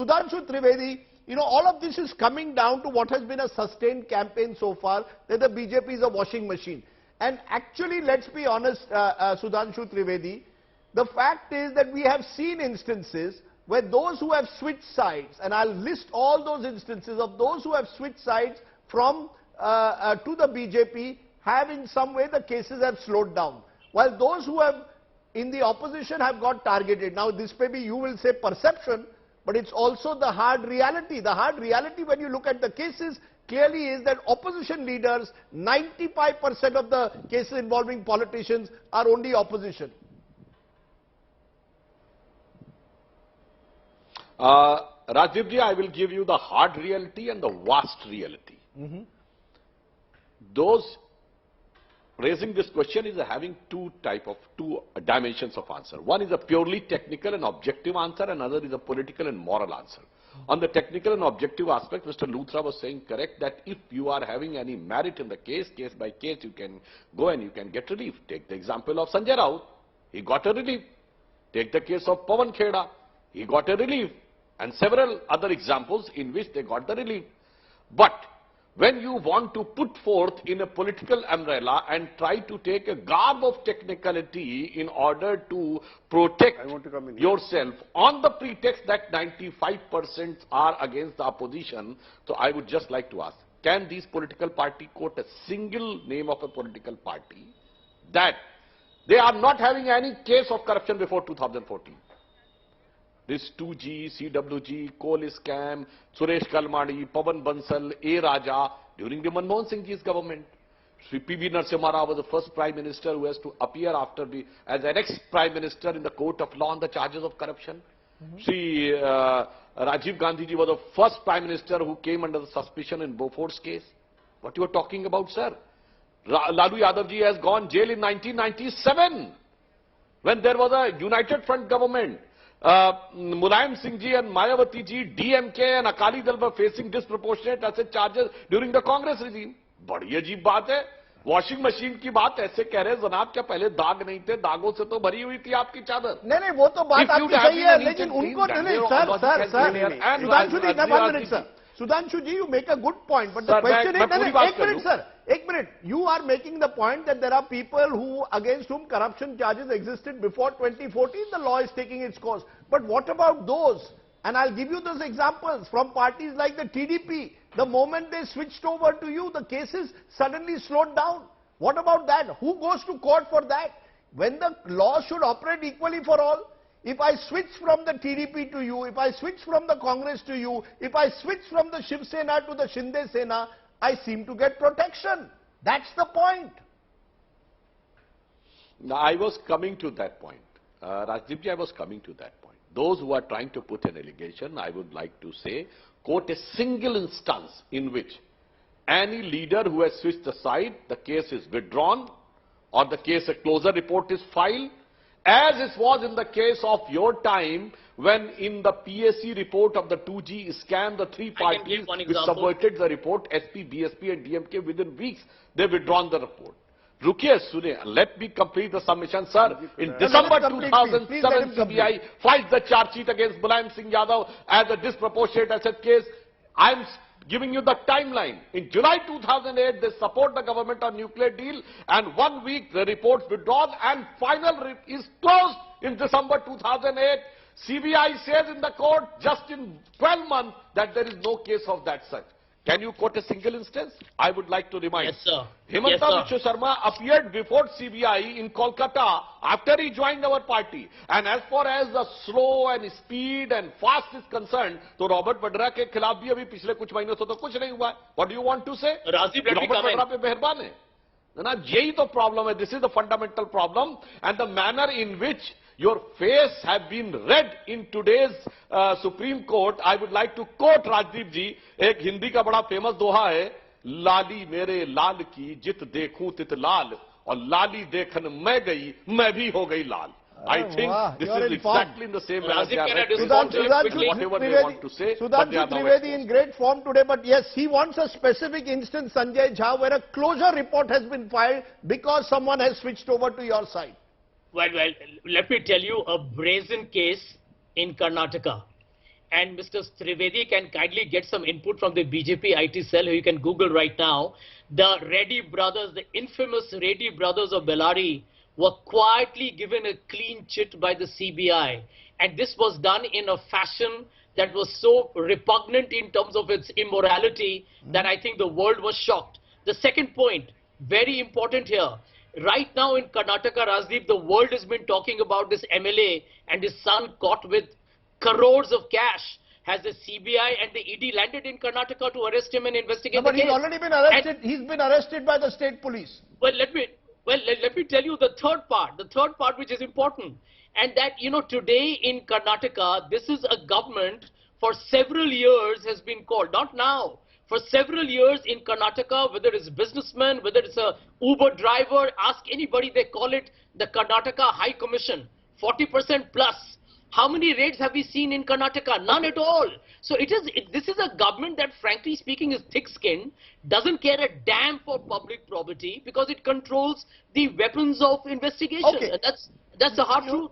Sudhanshu Trivedi, all of this is coming down to what has been a sustained campaign so far, that the BJP is a washing machine. And actually, let's be honest, Sudhanshu Trivedi, the fact is that we have seen instances where those who have switched sides, and I'll list all those instances of those who have switched sides from to the BJP, have in some way the cases have slowed down, while those who have in the opposition have got targeted. Now, this may be, you will say, perception, but it's also the hard reality. The hard reality, when you look at the cases, clearly is that opposition leaders, 95% of the cases involving politicians are only opposition. Rajdipji, I will give you the hard reality and the vast reality. Those raising this question is having two dimensions of answer. One is a purely technical and objective answer, another is a political and moral answer. On the technical and objective aspect, Mr. Luthra was saying correct that if you are having any merit in the case by case, you can go and you can get relief. Take the example of Sanjay Raut, he got a relief. Take the case of Pawan Kheda, he got a relief. And several other examples in which they got the relief. But when you want to put forth in a political umbrella and try to take a garb of technicality in order to protect yourself on the pretext that 95% are against the opposition, so I would just like to ask, can these political parties quote a single name of a political party that they are not having any case of corruption before 2014? This 2G, CWG, coal scam, Suresh Kalmani, Pawan Bansal, A. Raja, during the Manmohan Singh Ji's government. Sri P.V. Narasimha Rao was the first Prime Minister who has to appear as an ex-Prime Minister in the court of law on the charges of corruption. Sri Rajiv Gandhi Ji was the first Prime Minister who came under the suspicion in Beaufort's case. What you are talking about, sir? Lalu Yadav Ji has gone jail in 1997 when there was a United Front government. Mulayam Singh Ji and Mayawati Ji, DMK and Akali Dal were facing disproportionate asset charges during the Congress regime. बड़ी अजीब बात है, washing machine की बात ऐसे कह रहे हैं जनाब, क्या पहले दाग नहीं थे? दागों से तो भरी हुई थी आपकी चादर. नहीं, वो तो बात आपकी सही है, लेकिन उनको नहीं, sir, Sudhanshu ji, you make a good point, but the question is, एक minute, you are making the point that there are people against whom corruption charges existed before 2014, the law is taking its course. But what about those? And I'll give you those examples from parties like the TDP. The moment they switched over to you, the cases suddenly slowed down. What about that? Who goes to court for that? When the law should operate equally for all. If I switch from the TDP to you, if I switch from the Congress to you, if I switch from the Shiv Sena to the Shinde Sena, I seem to get protection. That's the point. Now, I was coming to that point. Rajdipji, I was coming to that point. Those who are trying to put an allegation, I would like to say, quote a single instance in which any leader who has switched the side, the case is withdrawn, or the case a closure report is filed, as it was in the case of your time when in the PAC report of the 2G scam, the three parties which subverted the report, SP, BSP and DMK, within weeks, they withdrawn the report. Rukiye, Sune, let me complete the submission, sir. In December 2007, CBI filed the charge sheet against Mulayam Singh Yadav as a disproportionate asset case. I'm giving you the timeline. In July 2008, they support the government on nuclear deal, and 1 week the reports withdrawn, and final is closed in December 2008. CBI says in the court just in 12 months that there is no case of that such. Can you quote a single instance? I would like to remind. Yes, sir. Himanta Vishwa Sharma appeared before CBI in Kolkata after he joined our party. And as far as the slow and speed and fast is concerned, तो Robert Vadra के खिलाफ भी अभी पिछले कुछ महीनों से तो कुछ नहीं हुआ. What do you want to say? Robert Vadra पे मेहरबान है. ना यही तो problem है. This is the fundamental problem, and the manner in which your face have been read in today's Supreme Court. I would like to quote Rajdeep ji. एक हिंदी का बड़ा फेमस दोहा है, लाली मेरे लाल की जित देखूं तित लाल, और लाली देखन मैं गई मैं भी हो गई लाल. I think this is exactly in the same way as whatever they want to say. Sudhanshu Trivedi in great form today, but yes, he wants a specific instance, Sanjay Jha, where a closure report has been filed because someone has switched over to your side. Well, let me tell you a brazen case in Karnataka. and Mr. Trivedi can kindly get some input from the BJP IT cell, who you can Google right now. The Reddy brothers, the infamous Reddy brothers of Bellary, were quietly given a clean chit by the CBI. And this was done in a fashion that was so repugnant in terms of its immorality that I think the world was shocked. The second point, very important here. Right now in Karnataka, Rajdeep, the world has been talking about this MLA and his son caught with crores of cash. Has the CBI and the ED landed in Karnataka to arrest him and investigate No, but the case? he's already been arrested. He's been arrested by the state police. Well, let me tell you the third part which is important. And that, today in Karnataka, this is a government for several years has been called, not now, for several years in Karnataka, whether it's businessman, whether it's a Uber driver, ask anybody, they call it the Karnataka High Commission, 40% plus. How many raids have we seen in Karnataka? None at all. So this is a government that, frankly speaking, is thick-skinned, doesn't care a damn for public property because it controls the weapons of investigation. Okay. And that's the hard truth.